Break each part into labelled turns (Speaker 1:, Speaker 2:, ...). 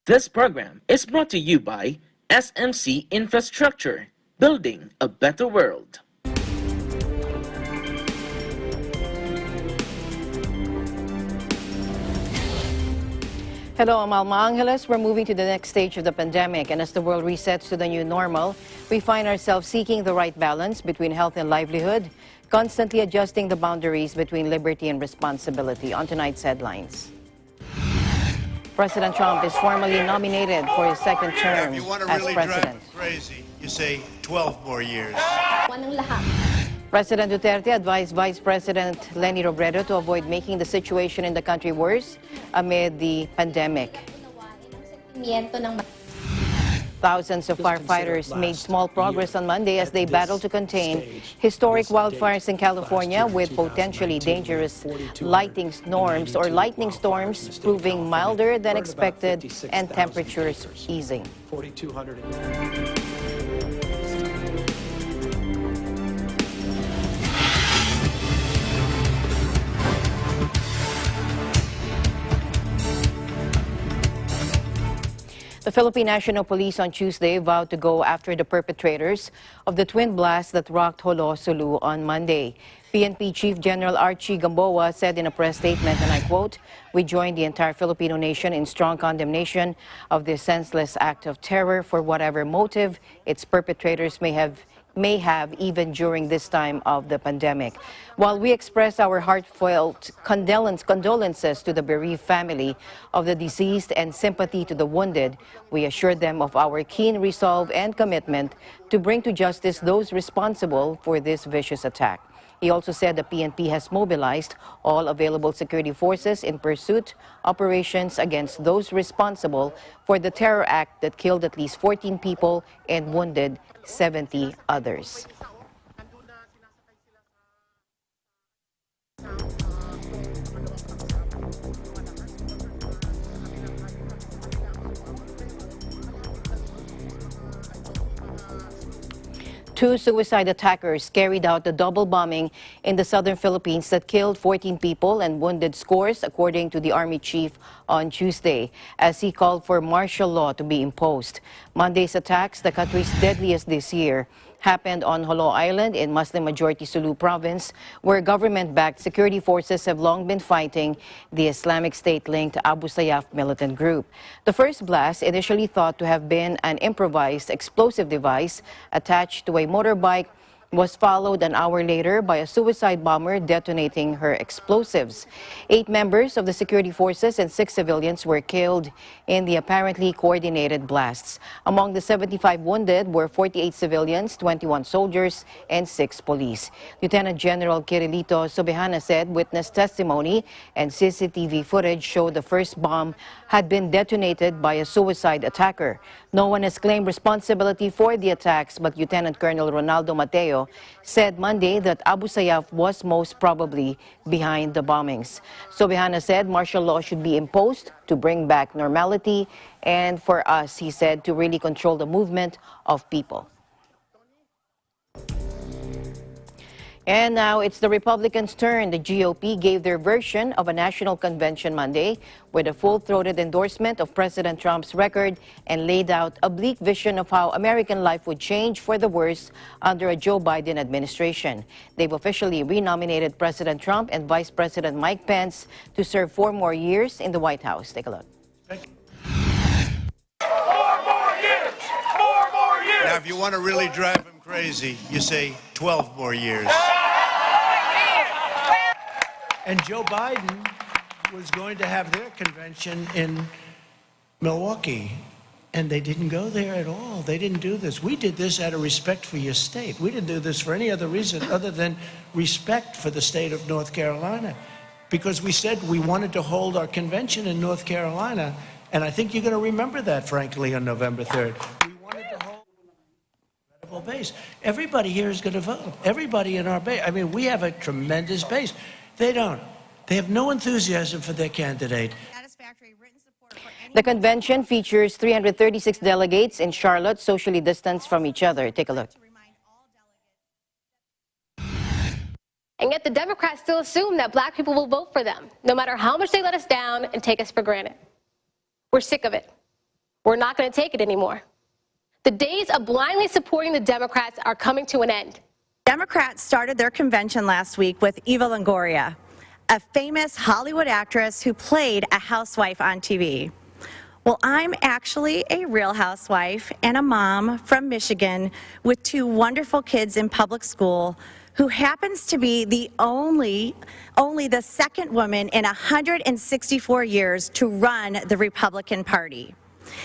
Speaker 1: This program is brought to you by SMC Infrastructure, building a better world.
Speaker 2: Hello, I'm Alma Angeles. We're moving to the next stage of the pandemic, and as the world resets to the new normal, we find ourselves seeking the right balance between health and livelihood, constantly adjusting the boundaries between liberty and responsibility. On tonight's headlines. President Trump is formally nominated for his second term
Speaker 3: if you want to
Speaker 2: as
Speaker 3: really
Speaker 2: president.
Speaker 3: drive crazy, you say 12 more years.
Speaker 2: President Duterte advised Vice President Leni Robredo to avoid making the situation in the country worse amid the pandemic. Thousands of firefighters made small progress on Monday as they battled to contain historic wildfires in California with potentially dangerous lightning storms proving milder than expected and temperatures easing. The Philippine National Police on Tuesday vowed to go after the perpetrators of the twin blast that rocked Jolo, Sulu on Monday. PNP Chief General Archie Gamboa said in a press statement, and I quote, "We join the entire Filipino nation in strong condemnation of this senseless act of terror for whatever motive its perpetrators may have even during this time of the pandemic. While we express our heartfelt condolences to the bereaved family of the deceased and sympathy to the wounded, we assure them of our keen resolve and commitment to bring to justice those responsible for this vicious attack." He also said the PNP has mobilized all available security forces in pursuit operations against those responsible for the terror act that killed at least 14 people and wounded 70 others. Two suicide attackers carried out the double bombing in the southern Philippines that killed 14 people and wounded scores, according to the Army chief on Tuesday, as he called for martial law to be imposed. Monday's attacks, the country's deadliest this year, happened on Jolo Island in Muslim-majority Sulu province, where government-backed security forces have long been fighting the Islamic State-linked Abu Sayyaf militant group. The first blast, initially thought to have been an improvised explosive device attached to a motorbike, was followed an hour later by a suicide bomber detonating her explosives. 8 members of the security forces and 6 civilians were killed in the apparently coordinated blasts. Among the 75 wounded were 48 civilians, 21 soldiers, and 6 police. Lieutenant General Kirilito Sobihana said witness testimony and CCTV footage showed the first bomb had been detonated by a suicide attacker. No one has claimed responsibility for the attacks, but Lieutenant Colonel Ronaldo Mateo said Monday that Abu Sayyaf was most probably behind the bombings. Sobihana said martial law should be imposed to bring back normality and for us, he said, to really control the movement of people. And now it's the Republicans' turn. The GOP gave their version of a national convention Monday with a full-throated endorsement of President Trump's record and laid out a bleak vision of how American life would change for the worse under a Joe Biden administration. They've officially renominated President Trump and Vice President Mike Pence to serve 4 more years in the White House. Take a look.
Speaker 3: 4 more years! 4 more years! Now, if you want to really drive him crazy, you say 12 more years.
Speaker 4: And Joe Biden was going to have their convention in Milwaukee, and they didn't go there at all. They didn't do this. We did this out of respect for your state. We didn't do this for any other reason other than respect for the state of North Carolina, because we said we wanted to hold our convention in North Carolina, and I think you're going to remember that, frankly, on November 3rd. We wanted to hold a credible base. Everybody here is going to vote. Everybody in our base. I mean, we have a tremendous base. They don't. They have no enthusiasm for their candidate.
Speaker 2: The convention features 336 delegates in Charlotte, socially distanced from each other. Take a look.
Speaker 5: And yet the Democrats still assume that black people will vote for them, no matter how much they let us down and take us for granted. We're sick of it. We're not going to take it anymore. The days of blindly supporting the Democrats are coming to an end.
Speaker 6: Democrats started their convention last week with Eva Longoria, a famous Hollywood actress who played a housewife on TV. Well, I'm actually a real housewife and a mom from Michigan with 2 wonderful kids in public school who happens to be the only the second woman in 164 years to run the Republican Party.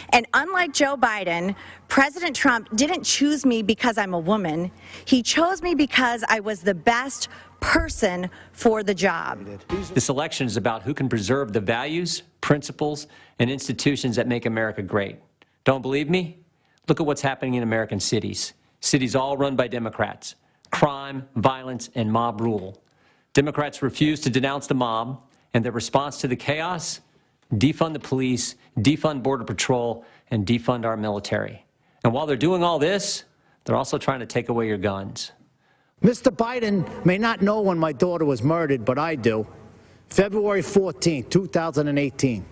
Speaker 6: And unlike Joe Biden, President Trump didn't choose me because I'm a woman. He chose me because I was the best person for the job.
Speaker 7: This election is about who can preserve the values, principles, and institutions that make America great. Don't believe me? Look at what's happening in American cities. Cities all run by Democrats. Crime, violence, and mob rule. Democrats refuse to denounce the mob, and their response to the chaos: defund the police, defund Border Patrol, and defund our military. And while they're doing all this, they're also trying to take away your guns.
Speaker 8: Mr. Biden may not know when my daughter was murdered, but I do. February 14, 2018.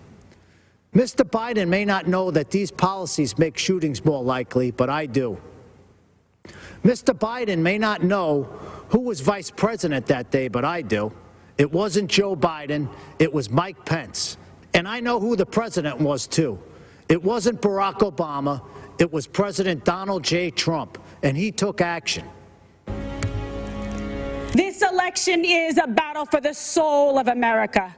Speaker 8: Mr. Biden may not know that these policies make shootings more likely, but I do. Mr. Biden may not know who was vice president that day, but I do. It wasn't Joe Biden, it was Mike Pence. And I know who the president was, too. It wasn't Barack Obama, it was President Donald J. Trump, and he took action.
Speaker 9: This election is a battle for the soul of America.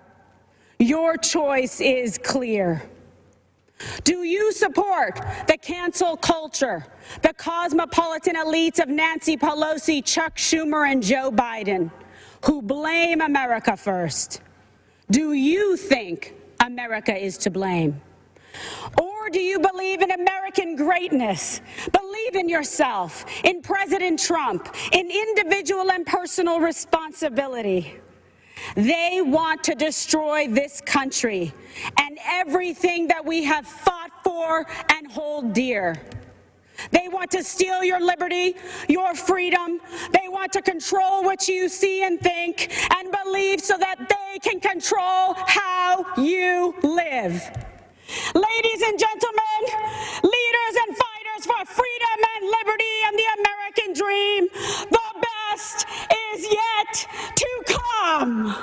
Speaker 9: Your choice is clear. Do you support the cancel culture, the cosmopolitan elites of Nancy Pelosi, Chuck Schumer, and Joe Biden, who blame America first? Do you think America is to blame? Or do you believe in American greatness? Believe in yourself, in President Trump, in individual and personal responsibility. They want to destroy this country and everything that we have fought for and hold dear. They want to steal your liberty, your freedom. They want to control what you see and think and believe so that they can control how you live. Ladies and gentlemen, leaders and fighters for freedom and liberty and the American dream, the best is yet to come.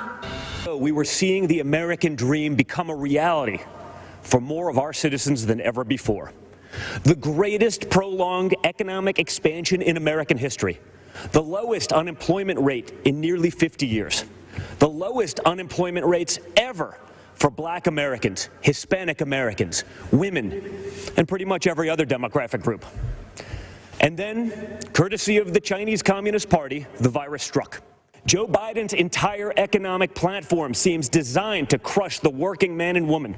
Speaker 10: We were seeing the American dream become a reality for more of our citizens than ever before. The greatest prolonged economic expansion in American history, the lowest unemployment rate in nearly 50 years, the lowest unemployment rates ever for Black Americans, Hispanic Americans, women, and pretty much every other demographic group. And then, courtesy of the Chinese Communist Party, the virus struck. Joe Biden's entire economic platform seems designed to crush the working man and woman.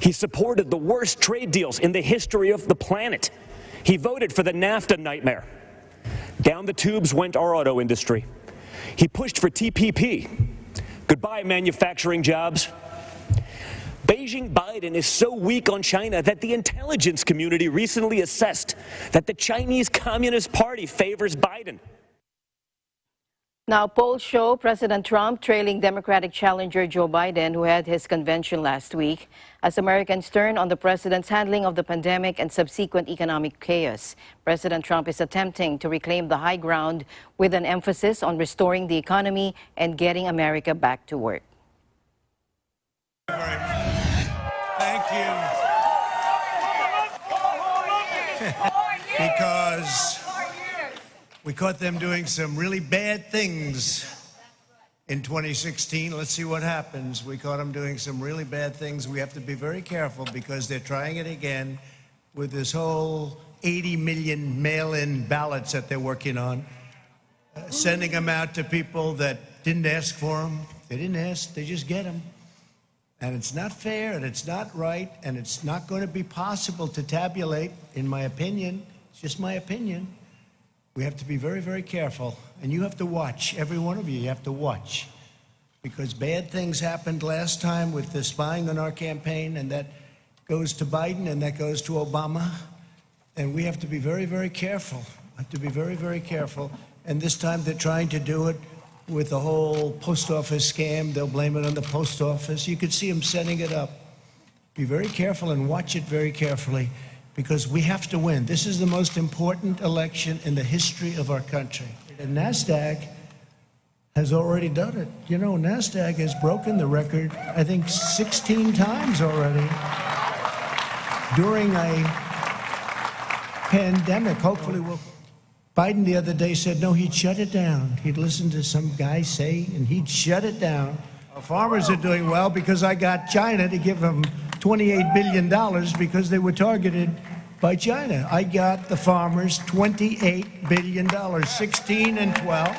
Speaker 10: He supported the worst trade deals in the history of the planet. He voted for the NAFTA nightmare. Down the tubes went our auto industry. He pushed for TPP. Goodbye, manufacturing jobs. Beijing Biden is so weak on China that the intelligence community recently assessed that the Chinese Communist Party favors Biden.
Speaker 2: Now, polls show President Trump trailing Democratic challenger Joe Biden, who had his convention last week, as Americans turn on the president's handling of the pandemic and subsequent economic chaos. President Trump is attempting to reclaim the high ground with an emphasis on restoring the economy and getting America back to work.
Speaker 3: Thank you. Because we caught them doing some really bad things in 2016. Let's see what happens. We caught them doing some really bad things. We have to be very careful because they're trying it again with this whole 80 million mail-in ballots that they're working on, sending them out to people that didn't ask for them. They didn't ask, they just get them. And it's not fair, and it's not right, and it's not going to be possible to tabulate, in my opinion. It's just my opinion. We have to be very, very careful. And you have to watch, every one of you have to watch. Because bad things happened last time with the spying on our campaign, and that goes to Biden, and that goes to Obama. And we have to be very, very careful. Have to be very, very careful. And this time they're trying to do it with the whole post office scam. They'll blame it on the post office. You could see them setting it up.
Speaker 4: Be very careful and watch it very carefully, because we have to win. This is the most important election in the history of our country. And NASDAQ has already done it. You know, NASDAQ has broken the record, I think, 16 times already during a pandemic. Hopefully we'll... Biden the other day said, no, he'd shut it down. He'd listen to some guy say, and he'd shut it down. Our farmers are doing well because I got China to give them $28 billion because they were targeted by China. I got the farmers $28 billion, 16 and 12.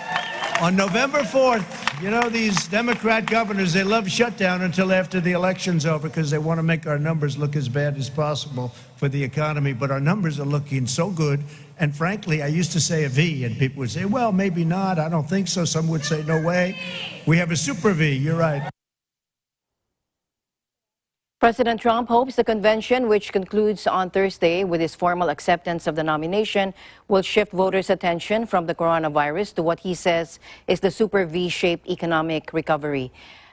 Speaker 4: On November 4th, you know, these Democrat governors, they love shutdown until after the election's over because they want to make our numbers look as bad as possible for the economy. But our numbers are looking so good. And frankly, I used to say a V, and people would say, well, maybe not. I don't think so. Some would say, no way. We have a super V. You're right.
Speaker 2: President Trump hopes the convention, which concludes on Thursday with his formal acceptance of the nomination, will shift voters' attention from the coronavirus to what he says is the super V-shaped economic recovery.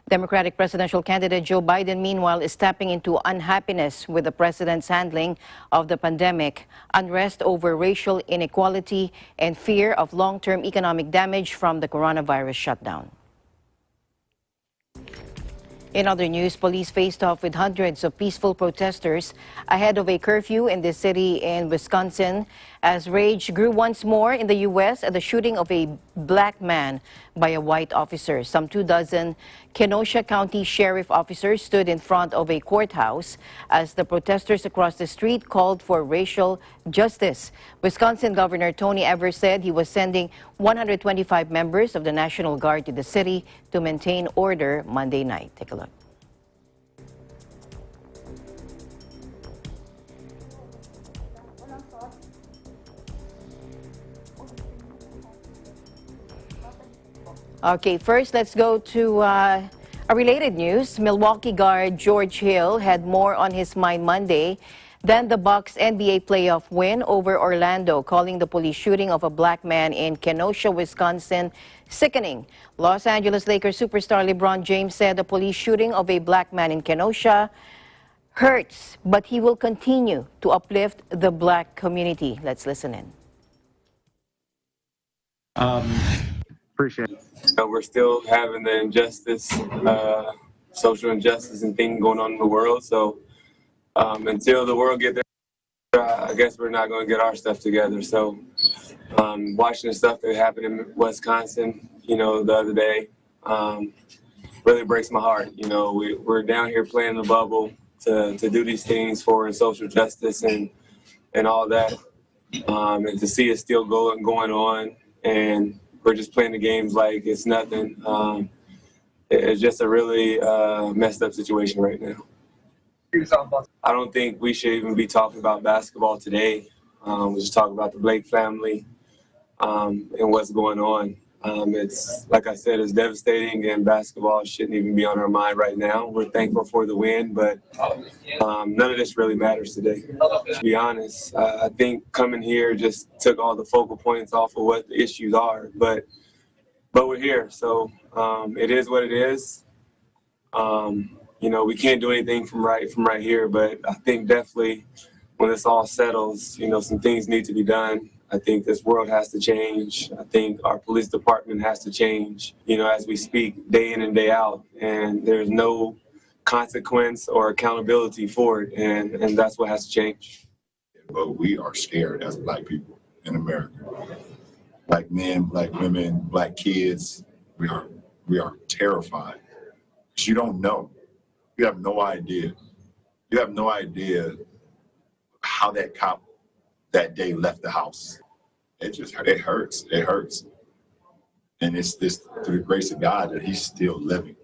Speaker 2: Democratic presidential candidate Joe Biden, meanwhile, is tapping into unhappiness with the president's handling of the pandemic, unrest over racial inequality, and fear of long-term economic damage from the coronavirus shutdown. In other news, police faced off with hundreds of peaceful protesters ahead of a curfew in the city in Wisconsin as rage grew once more in the U.S. at the shooting of a black man by a white officer. Some 24 Kenosha County Sheriff officers stood in front of a courthouse as the protesters across the street called for racial justice. Wisconsin Governor Tony Evers said he was sending 125 members of the National Guard to the city to maintain order Monday night. Take a look. Okay, first let's go to a related news. Milwaukee guard George Hill had more on his mind Monday than the Bucks' NBA playoff win over Orlando, calling the police shooting of a black man in Kenosha, Wisconsin, sickening. Los Angeles Lakers superstar LeBron James said the police shooting of a black man in Kenosha hurts, but he will continue to uplift the black community. Let's listen in.
Speaker 11: Appreciate it. We're still having the injustice, social injustice and things going on in the world. So until the world get there, I guess we're not going to get our stuff together. So watching the stuff that happened in Wisconsin, you know, the other day, really breaks my heart. You know, we're down here playing the bubble to do these things for social justice and all that, and to see it still going on, and we're just playing the games like it's nothing. It's just a really messed up situation right now. I don't think we should even be talking about basketball today. We're just talking about the Blake family and what's going on. It's, like I said, it's devastating, and basketball shouldn't even be on our mind right now. We're thankful for the win, but none of this really matters today. To be honest, I think coming here just took all the focal points off of what the issues are, but we're here, so it is what it is. You know, we can't do anything from right here, but I think definitely when this all settles, you know, some things need to be done. I think this world has to change. I think our police department has to change, you know, as we speak, day in and day out. And there's no consequence or accountability for it. And that's what has to change.
Speaker 12: But we are scared as Black people in America. Black men, Black women, Black kids, we are terrified. Because you don't know. You have no idea. You have no idea how that cop that day left the house. It hurts. It hurts. And it's this, through the grace of God, that he's still living.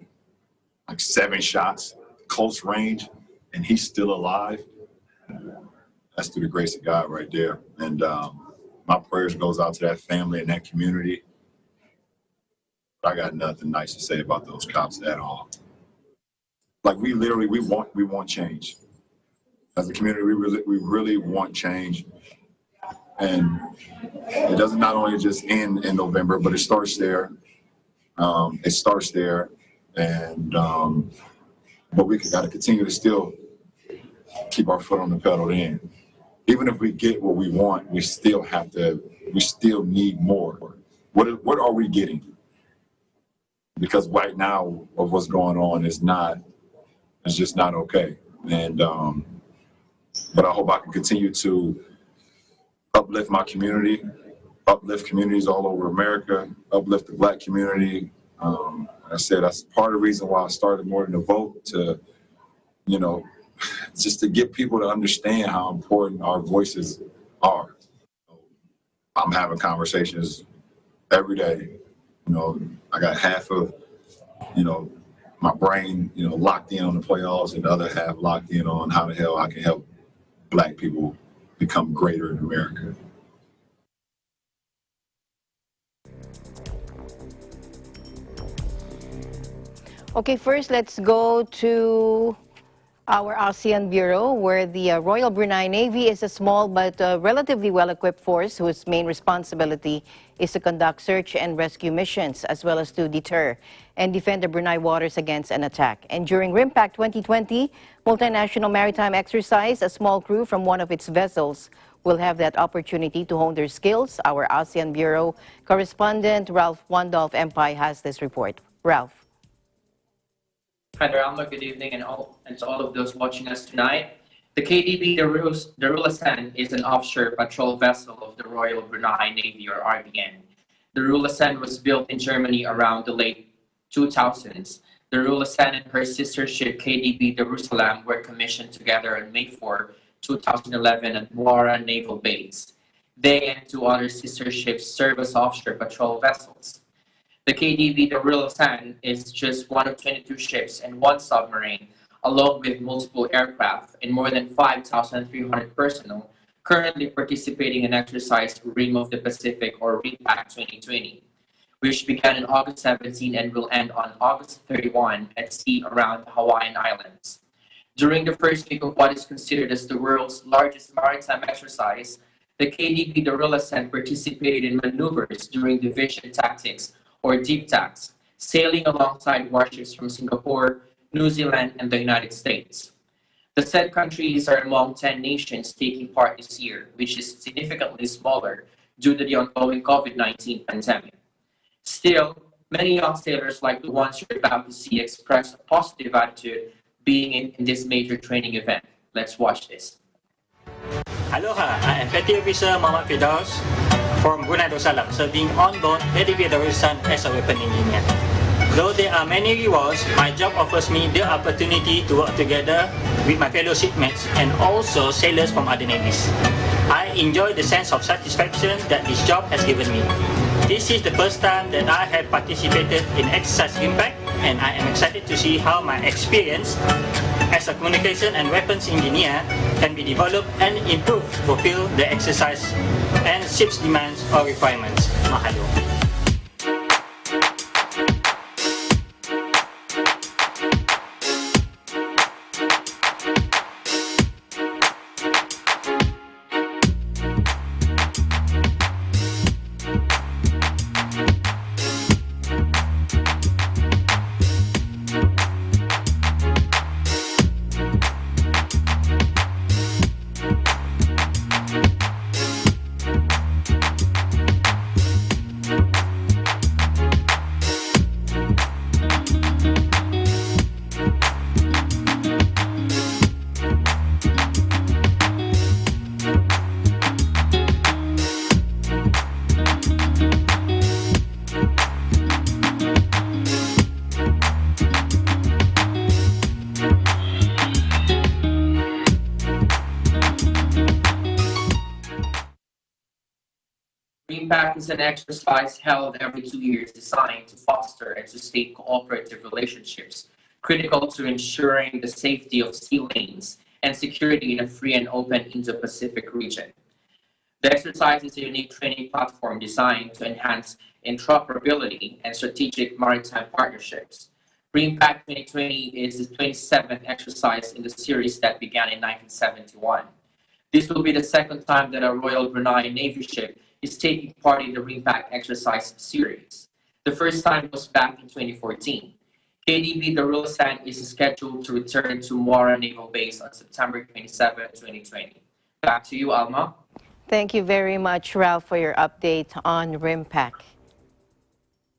Speaker 12: Like 7 shots, close range, and he's still alive. That's through the grace of God right there. And my prayers goes out to that family and that community. But I got nothing nice to say about those cops at all. Like we want change. As a community, we really want change. And it doesn't not only just end in November, but it starts there. It starts there. And but we got to continue to still keep our foot on the pedal then. Even if we get what we want, we still need more. What are we getting? Because right now of what's going on is just not okay. And but I hope I can continue to uplift my community, uplift communities all over America, uplift the Black community. Like I said, that's part of the reason why I started More Than a Vote, to, you know, just to get people to understand how important our voices are. I'm having conversations every day. You know, I got half of, you know, my brain, you know, locked in on the playoffs, and the other half locked in on how the hell I can help Black people become greater in America.
Speaker 2: Okay, first let's go to our ASEAN Bureau, where the Royal Brunei Navy is a small but relatively well-equipped force whose main responsibility is to conduct search and rescue missions, as well as to deter and defend the Brunei waters against an attack. And during RIMPAC 2020 multinational maritime exercise, a small crew from one of its vessels will have that opportunity to hone their skills. Our ASEAN Bureau correspondent Ralph Wandolph Empire has this report. Ralph.
Speaker 13: Hi there, Alma. Good evening, and to all of those watching us tonight. The KDB Darulasan is an offshore patrol vessel of the Royal Brunei Navy, or RBN. The Darulasan was built in Germany around the late 2000s. The Darulasan and her sister ship KDB Darussalam were commissioned together on May 4, 2011 at Muara Naval Base. They and two other sister ships serve as offshore patrol vessels. The KDB Darulasan is just one of 22 ships and one submarine, along with multiple aircraft and more than 5,300 personnel currently participating in exercise Rim of the Pacific, or RIMPAC 2020, which began on August 17 and will end on August 31 at sea around the Hawaiian Islands. During the first week of what is considered as the world's largest maritime exercise, the KDB Darulasan participated in maneuvers during division tactics, or deep tacks, sailing alongside warships from Singapore, New Zealand, and the United States. The said countries are among 10 nations taking part this year, which is significantly smaller due to the ongoing COVID-19 pandemic. Still, many young sailors like the ones you're about to see express a positive attitude being in this major training event. Let's watch this.
Speaker 14: Aloha, I am Petty Officer Muhammad Firdaus from Brunei Darussalam, serving on board KDB Darussalam as a weapon engineer. Though there are many rewards, my job offers me the opportunity to work together with my fellow shipmates and also sailors from other navies. I enjoy the sense of satisfaction that this job has given me. This is the first time that I have participated in Exercise RIMPAC, and I am excited to see how my experience as a communication and weapons engineer can be developed and improved to fulfill the exercise and ship's demands or requirements. Mahalo.
Speaker 13: RIMPAC is an exercise held every 2 years designed to foster and sustain cooperative relationships, critical to ensuring the safety of sea lanes and security in a free and open Indo-Pacific region. The exercise is a unique training platform designed to enhance interoperability and strategic maritime partnerships. RIMPAC 2020 is the 27th exercise in the series that began in 1971. This will be the second time that a Royal Brunei Navy ship is taking part in the RIMPAC exercise series. The first time was back in 2014. KDB Darulasan is scheduled to return to Mora Naval Base on September 27, 2020. Back to you, Alma.
Speaker 2: Thank you very much, Ralph, for your update on RIMPAC.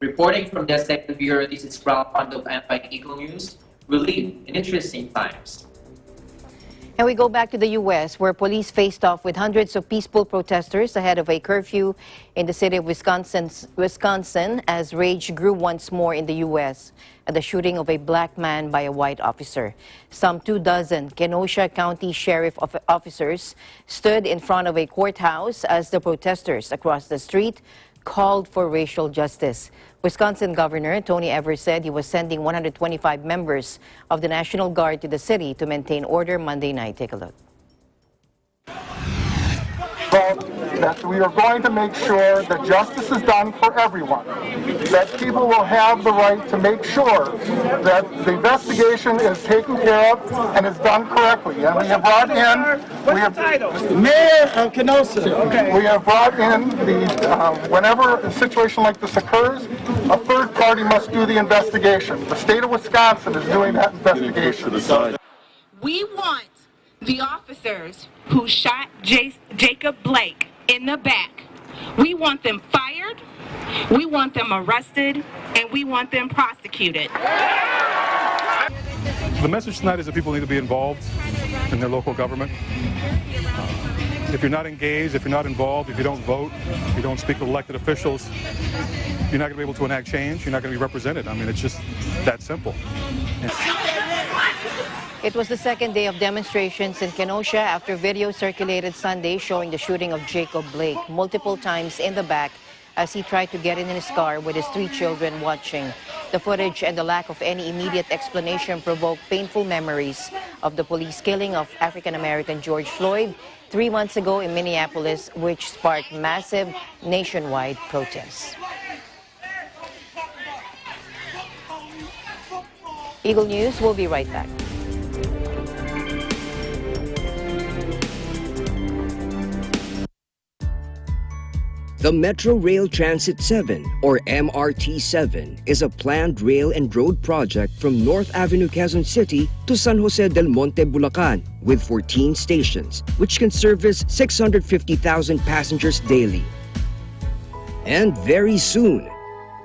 Speaker 13: Reporting from the Second Bureau, this is Ralph Pondo of MPAC Eagle News. We live in interesting times.
Speaker 2: And we go back to the U.S., where police faced off with hundreds of peaceful protesters ahead of a curfew in the city of Wisconsin as rage grew once more in the U.S. at the shooting of a black man by a white officer. Some 24 Kenosha County Sheriff officers stood in front of a courthouse as the protesters across the street called for racial justice. Wisconsin Governor Tony Evers said he was sending 125 members of the National Guard to the city to maintain order Monday night. Take a look.
Speaker 15: That we are going to make sure that justice is done for everyone, that people will have the right to make sure that the investigation is taken care of and is done correctly. And we have brought in, Mayor of Kenosha. We have brought in whenever a situation like this occurs, a third party must do the investigation. The state of Wisconsin is doing that investigation.
Speaker 16: We want the officers who shot Jacob Blake in the back. We want them fired, we want them arrested, and we want them prosecuted.
Speaker 17: The message tonight is that people need to be involved in their local government. If you're not engaged, if you're not involved, if you don't vote, if you don't speak with elected officials, you're not going to be able to enact change, you're not going to be represented. I mean, it's just that simple.
Speaker 2: It was the second day of demonstrations in Kenosha after video circulated Sunday showing the shooting of Jacob Blake multiple times in the back as he tried to get in his car with his 3 children watching. The footage and the lack of any immediate explanation provoked painful memories of the police killing of African-American George Floyd 3 months ago in Minneapolis, which sparked massive nationwide protests. Eagle News will be right back.
Speaker 18: The Metro Rail Transit 7, or MRT-7, is a planned rail and road project from North Avenue, Quezon City to San Jose del Monte, Bulacan, with 14 stations, which can service 650,000 passengers daily. And very soon,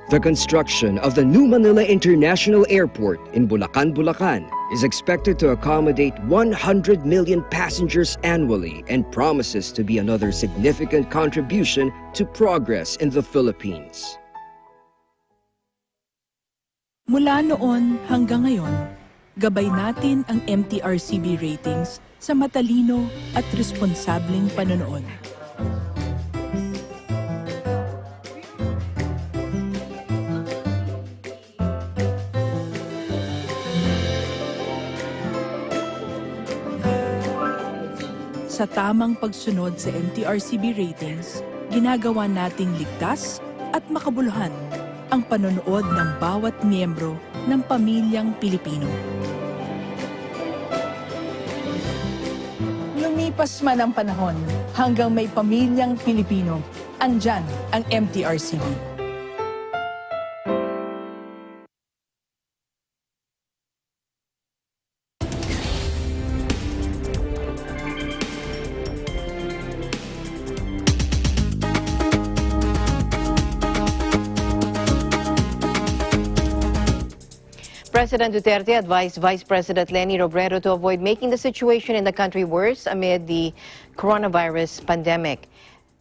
Speaker 18: the construction of the New Manila International Airport in Bulacan, Bulacan is expected to accommodate 100 million passengers annually and promises to be another significant contribution to progress in the Philippines.
Speaker 19: Mula noon hanggang ngayon, gabay natin ang MTRCB ratings sa matalino at responsableng panonood. Sa tamang pagsunod sa MTRCB ratings, ginagawa nating ligtas at makabuluhan ang panonood ng bawat miyembro ng pamilyang Pilipino. Lumipas man ang panahon, hanggang may pamilyang Pilipino, andyan ang MTRCB.
Speaker 2: President Duterte advised Vice President Leni Robredo to avoid making the situation in the country worse amid the coronavirus pandemic.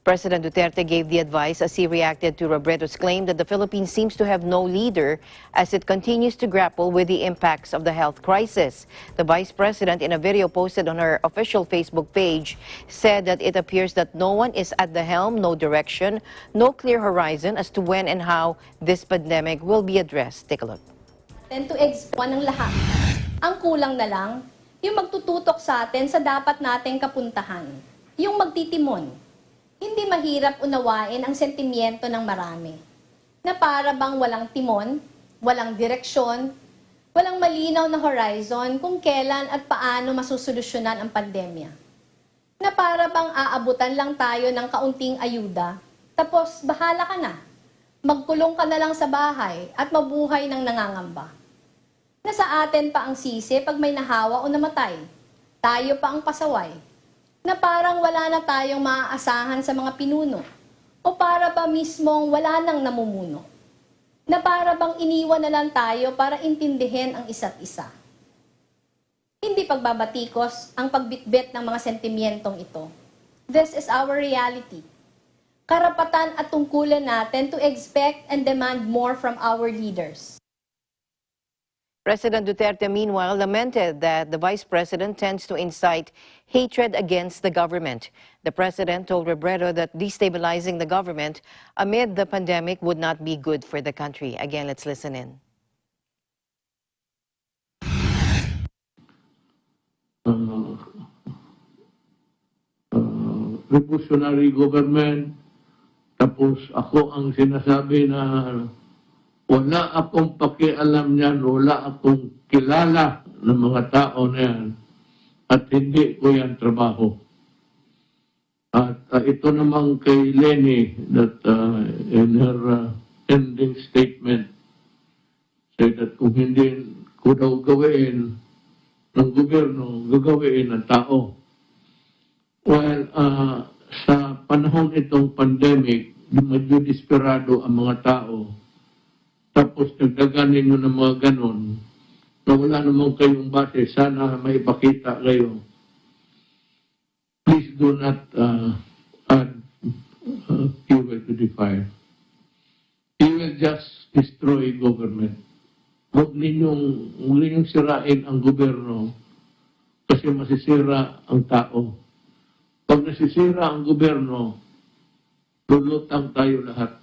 Speaker 2: President Duterte gave the advice as he reacted to Robredo's claim that the Philippines seems to have no leader as it continues to grapple with the impacts of the health crisis. The Vice President, in a video posted on her official Facebook page, said that it appears that no one is at the helm, no direction, no clear horizon as to when and how this pandemic will be addressed. Take a look.
Speaker 20: And to explain ng lahat. Ang kulang na lang, yung magtututok sa atin sa dapat nating kapuntahan. Yung magtitimon. Hindi mahirap unawain ang sentimiento ng marami. Na para bang walang timon, walang direksyon, walang malinaw na horizon kung kailan at paano masusolusyonan ang pandemya. Na para bang aabutan lang tayo ng kaunting ayuda, tapos bahala ka na. Magkulong ka na lang sa bahay at mabuhay ng nangangamba. Nasa atin pa ang sisi pag may nahawa o namatay. Tayo pa ang pasaway. Na parang wala na tayong maaasahan sa mga pinuno. O para ba mismong wala nang namumuno? Na para bang iniwan na lang tayo para intindihin ang isa't isa. Hindi pagbabatikos ang pagbitbit ng mga sentimentong ito. This is our reality. Karapatan at tungkulan natin to expect and demand more from our leaders.
Speaker 2: President Duterte, meanwhile, lamented that the vice president tends to incite hatred against the government. The president told Robredo that destabilizing the government amid the pandemic would not be good for the country. Again, let's listen in.
Speaker 21: Revolutionary government, tapos ako ang sinasabi na wala akong pakialam niyan, wala akong kilala ng mga tao na yan at hindi ko yan trabaho. At ito naman kay Lenny that in her ending statement said that kung hindi ko daw gawin ng gobyerno, gagawin ng tao. Well, sa panahon itong pandemic, medyo desperado ang mga tao. Tapos nagdaganin nyo ng mga ganon, na wala namang kayong base, sana may ipakita kayo. Please do not add fuel to the fire. You will just destroy government. Huwag ninyong sirain ang gobyerno kasi masisira ang tao. Pag nasisira ang gobyerno, lulutang tayo lahat.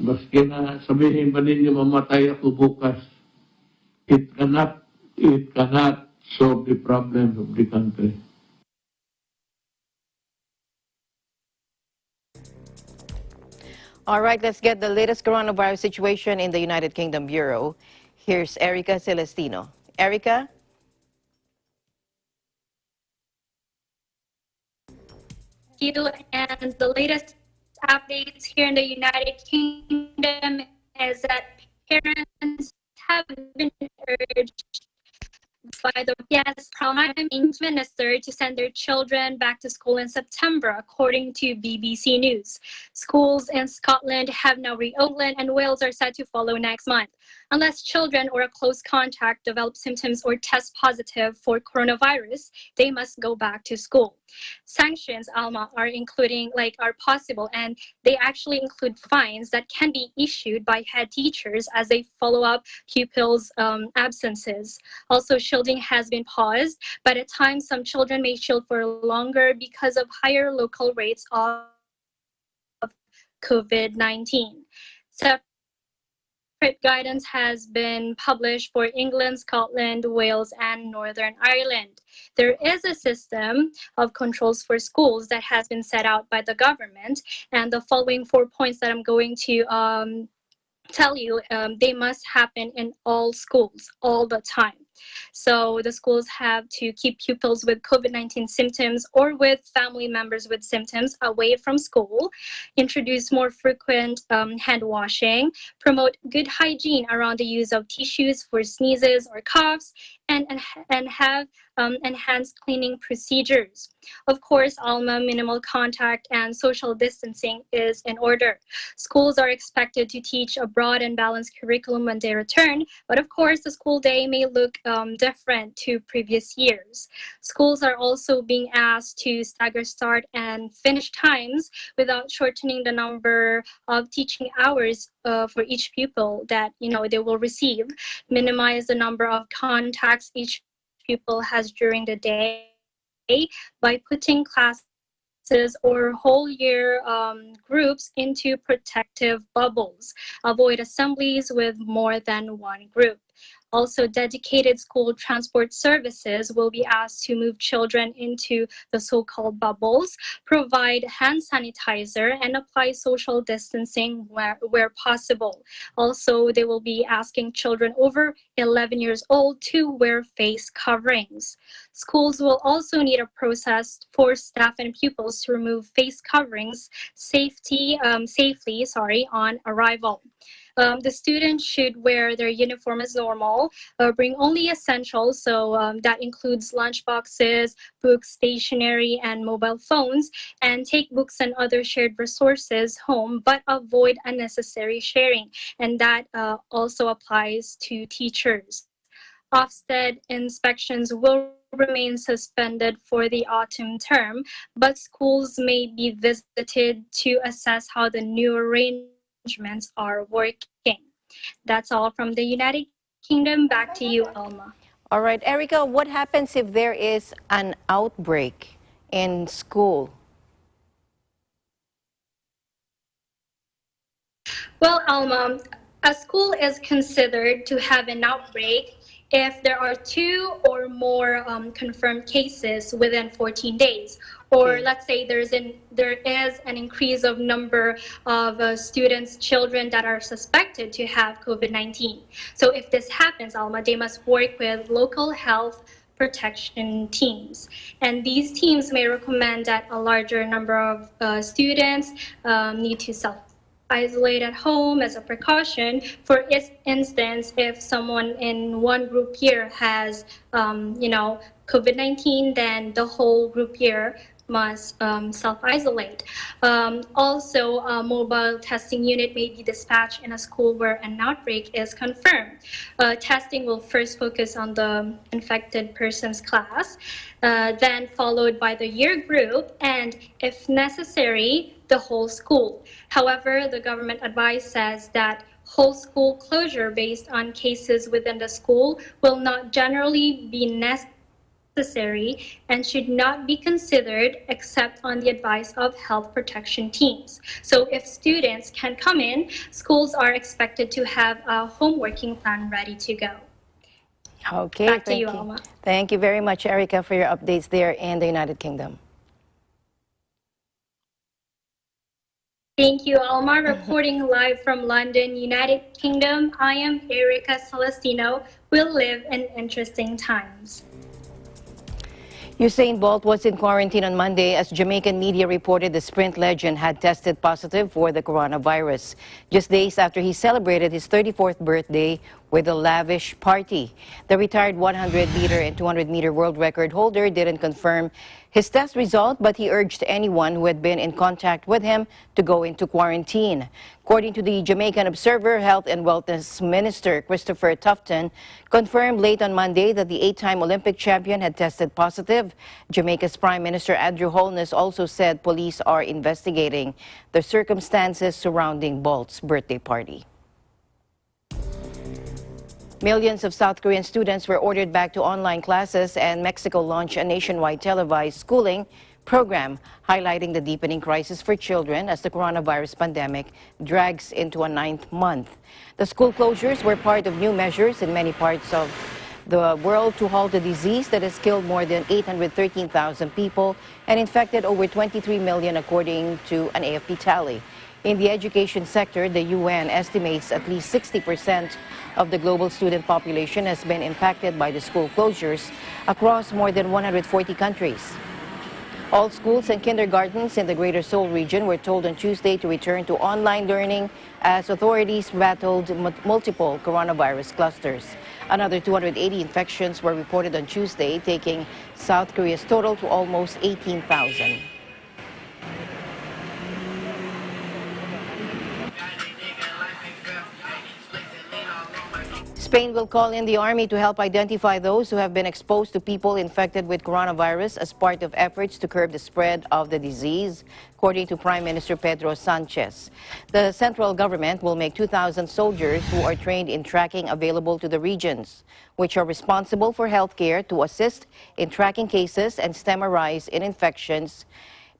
Speaker 21: Maski na sabihin ba ninyo mamatay ako bukas, it cannot solve the problem of the country.
Speaker 2: All right, let's get the latest coronavirus situation in the United Kingdom Bureau. Here's Erica Celestino. Erica?
Speaker 22: And the latest updates here in the United Kingdom is that parents have been urged by the Prime Minister to send their children back to school in September, according to BBC News. Schools in Scotland have now reopened and Wales are set to follow next month. Unless children or a close contact develop symptoms or test positive for coronavirus, they must go back to school. Sanctions, Alma, are possible, and they actually include fines that can be issued by head teachers as they follow up pupils' absences. Also, shielding has been paused, but at times some children may shield for longer because of higher local rates of COVID-19. Separate guidance has been published for England, Scotland, Wales, and Northern Ireland. There is a system of controls for schools that has been set out by the government, and the following 4 points that I'm going to tell you, they must happen in all schools all the time. So the schools have to keep pupils with COVID-19 symptoms or with family members with symptoms away from school, introduce more frequent hand washing, promote good hygiene around the use of tissues for sneezes or coughs, and have enhanced cleaning procedures. Of course, Alma, minimal contact and social distancing is in order. Schools are expected to teach a broad and balanced curriculum when they return, but of course, the school day may look different to previous years. Schools are also being asked to stagger start and finish times without shortening the number of teaching hours for each pupil that they will receive, minimize the number of contacts each pupil has during the day by putting classes or whole year groups into protective bubbles. Avoid assemblies with more than one group. Also, dedicated school transport services will be asked to move children into the so-called bubbles, provide hand sanitizer, and apply social distancing where possible. Also, they will be asking children over 11 years old to wear face coverings. Schools will also need a process for staff and pupils to remove face coverings safely on arrival. The students should wear their uniform as normal, bring only essentials, so that includes lunch boxes, books, stationery, and mobile phones, and take books and other shared resources home, but avoid unnecessary sharing. And that also applies to teachers. Ofsted inspections will remain suspended for the autumn term, but schools may be visited to assess how the new arrangements are working. That's all from the United Kingdom. Back to you, Alma.
Speaker 2: All right, Erica, what happens if there is an outbreak in school?
Speaker 22: Well, Alma, a school is considered to have an outbreak if there are 2 or more confirmed cases within 14 days. Or let's say there is an increase of number of students, children that are suspected to have COVID-19. So if this happens, Alma, they must work with local health protection teams. And these teams may recommend that a larger number of students need to self-isolate at home as a precaution. For instance, if someone in one group year has, COVID-19, then the whole group year must self-isolate. Also, a mobile testing unit may be dispatched in a school where an outbreak is confirmed. Testing will first focus on the infected person's class, then followed by the year group, and if necessary, the whole school. However, the government advice says that whole school closure based on cases within the school will not generally be necessary and should not be considered except on the advice of health protection teams. So if students can come in, schools are expected to have a home working plan ready to go.
Speaker 2: Okay,
Speaker 22: Back to you, Alma.
Speaker 2: Thank you very much, Erica, for your updates there in the United Kingdom.
Speaker 22: Thank you, Alma. Reporting live from London, United Kingdom, I am Erica Celestino. We'll live in interesting times.
Speaker 2: Usain Bolt was in quarantine on Monday as Jamaican media reported the sprint legend had tested positive for the coronavirus, just days after he celebrated his 34th birthday with a lavish party. The retired 100-meter and 200-meter world record holder didn't confirm his test result, but he urged anyone who had been in contact with him to go into quarantine. According to the Jamaican Observer, Health and Wellness Minister Christopher Tufton confirmed late on Monday that the 8-time Olympic champion had tested positive. Jamaica's Prime Minister Andrew Holness also said police are investigating the circumstances surrounding Bolt's birthday party. Millions of South Korean students were ordered back to online classes, and Mexico launched a nationwide televised schooling program highlighting the deepening crisis for children as the coronavirus pandemic drags into a 9th month. The school closures were part of new measures in many parts of the world to halt the disease that has killed more than 813,000 people and infected over 23 million, according to an AFP tally. In the education sector, the UN estimates at least 60% of the global student population has been impacted by the school closures across more than 140 countries. All schools and kindergartens in the Greater Seoul region were told on Tuesday to return to online learning as authorities battled multiple coronavirus clusters. Another 280 infections were reported on Tuesday, taking South Korea's total to almost 18,000. Spain will call in the army to help identify those who have been exposed to people infected with coronavirus as part of efforts to curb the spread of the disease, according to Prime Minister Pedro Sanchez. The central government will make 2,000 soldiers who are trained in tracking available to the regions, which are responsible for healthcare, to assist in tracking cases and stem a rise in infections.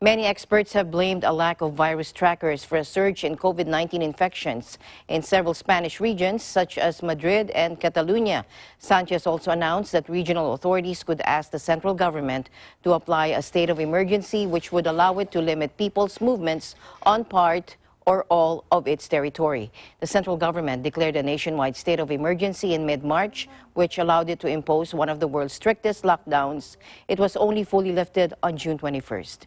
Speaker 2: Many experts have blamed a lack of virus trackers for a surge in COVID-19 infections in several Spanish regions, such as Madrid and Catalonia. Sanchez also announced that regional authorities could ask the central government to apply a state of emergency, which would allow it to limit people's movements on part or all of its territory. The central government declared a nationwide state of emergency in mid-March, which allowed it to impose one of the world's strictest lockdowns. It was only fully lifted on June 21st.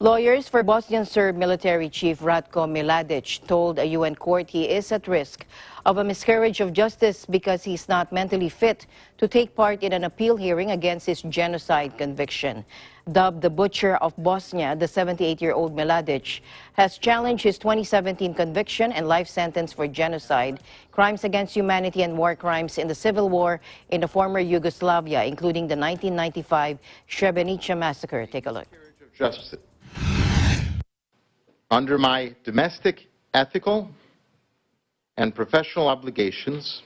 Speaker 2: Lawyers for Bosnian Serb military chief Ratko Mladić told a UN court he is at risk of a miscarriage of justice because he's not mentally fit to take part in an appeal hearing against his genocide conviction. Dubbed the Butcher of Bosnia, the 78-year-old Mladić has challenged his 2017 conviction and life sentence for genocide, crimes against humanity and war crimes in the civil war in the former Yugoslavia, including the 1995 Srebrenica massacre. Take a look.
Speaker 1: Justice. Under my domestic, ethical, and professional obligations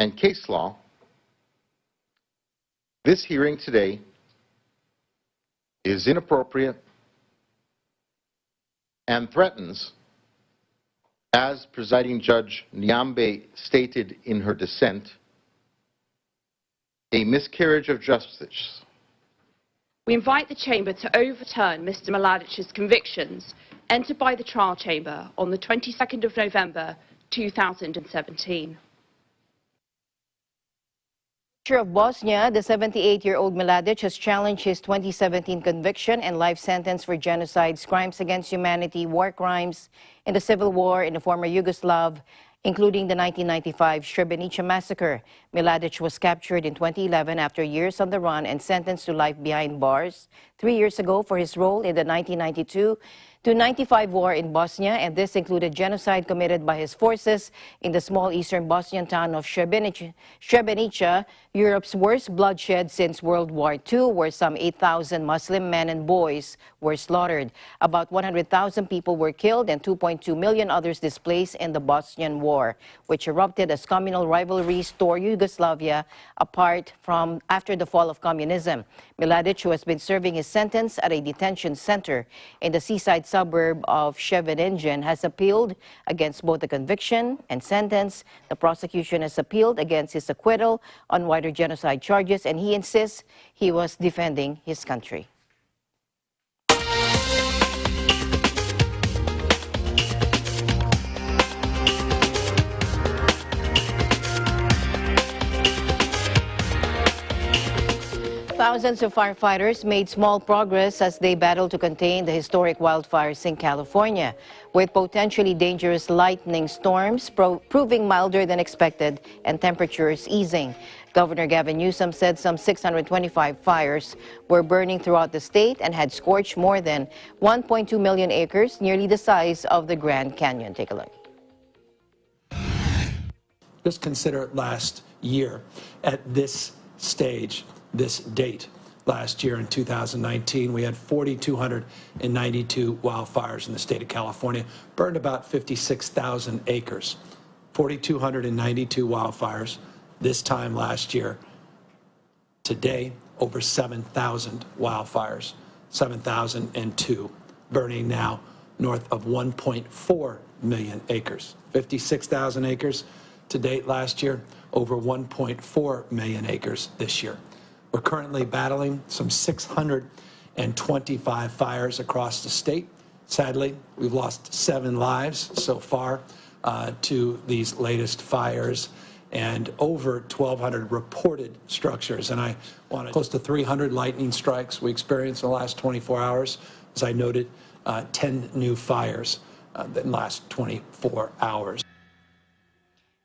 Speaker 1: and case law, this hearing today is inappropriate and threatens, as Presiding Judge Nyambe stated in her dissent, a miscarriage of justice.
Speaker 5: We invite the Chamber to overturn Mr. Mladić's convictions entered by the trial chamber on the 22nd of November 2017.
Speaker 2: Of Bosnia, the 78-year-old Mladić has challenged his 2017 conviction and life sentence for genocides, crimes against humanity, war crimes in the civil war in the former Yugoslav, including the 1995 Srebrenica massacre. Mladić was captured in 2011 after years on the run and sentenced to life behind bars 3 years ago for his role in the 1992-95 war in Bosnia, and this included genocide committed by his forces in the small eastern Bosnian town of Srebrenica, Europe's worst bloodshed since World War II, where some 8,000 Muslim men and boys were slaughtered. About 100,000 people were killed and 2.2 million others displaced in the Bosnian War, which erupted as communal rivalries tore Yugoslavia apart from after the fall of communism. Mladić, who has been serving his sentence at a detention center in the seaside suburb of Srebrenica, has appealed against both the conviction and sentence. The prosecution has appealed against his acquittal on wider genocide charges, and he insists he was defending his country. Thousands of firefighters made small progress as they battled to contain the historic wildfires in California, with potentially dangerous lightning storms proving milder than expected and temperatures easing. Governor Gavin Newsom said some 625 fires were burning throughout the state and had scorched more than 1.2 million acres, nearly the size of the Grand Canyon. Take a look.
Speaker 23: Just consider last year at this stage, this date. Last year in 2019, we had 4,292 wildfires in the state of California, burned about 56,000 acres. 4,292 wildfires this time last year. Today, over 7,000 wildfires, 7,002, burning now north of 1.4 million acres. 56,000 acres to date last year, over 1.4 million acres this year. We're currently battling some 625 fires across the state. Sadly, we've lost 7 lives so far to these latest fires, and over 1,200 reported structures. And I want to close to 300 lightning strikes we experienced in the last 24 hours. As I noted, 10 new fires in the last 24 hours.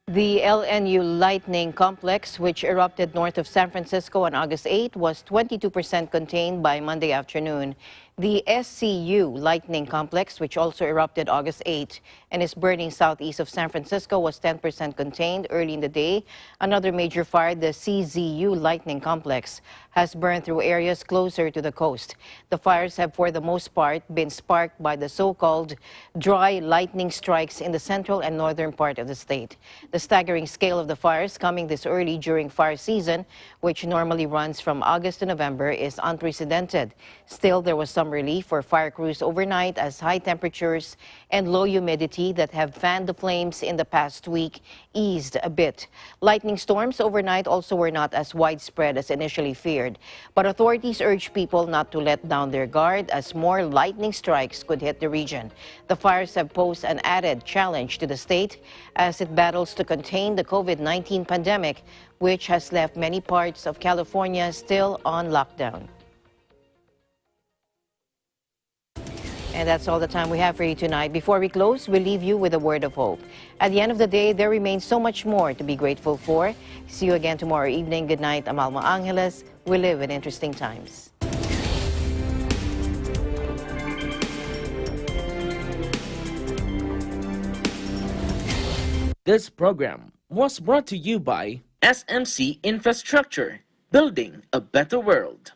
Speaker 2: The LNU lightning complex, which erupted north of San Francisco on August 8, was 22% contained by Monday afternoon. The SCU lightning complex, which also erupted August 8 and is burning southeast of San Francisco, was 10% contained early in the day. Another major fire, the CZU lightning complex, has burned through areas closer to the coast. The fires have, for the most part, been sparked by the so-called dry lightning strikes in the central and northern part of the state. The staggering scale of the fires coming this early during fire season, which normally runs from August to November, is unprecedented. Still, there was some relief for fire crews overnight as high temperatures and low humidity that have fanned the flames in the past week eased a bit. Lightning storms overnight also were not as widespread as initially feared, but authorities urge people not to let down their guard as more lightning strikes could hit the region. The fires have posed an added challenge to the state as it battles to contain the COVID-19 pandemic, which has left many parts of California still on lockdown. And that's all the time we have for you tonight. Before we close, we leave you with a word of hope. At the end of the day, there remains so much more to be grateful for. See you again tomorrow evening. Good night. I'm Alma Angeles. We live in interesting times.
Speaker 6: This program was brought to you by SMC Infrastructure, building a better world.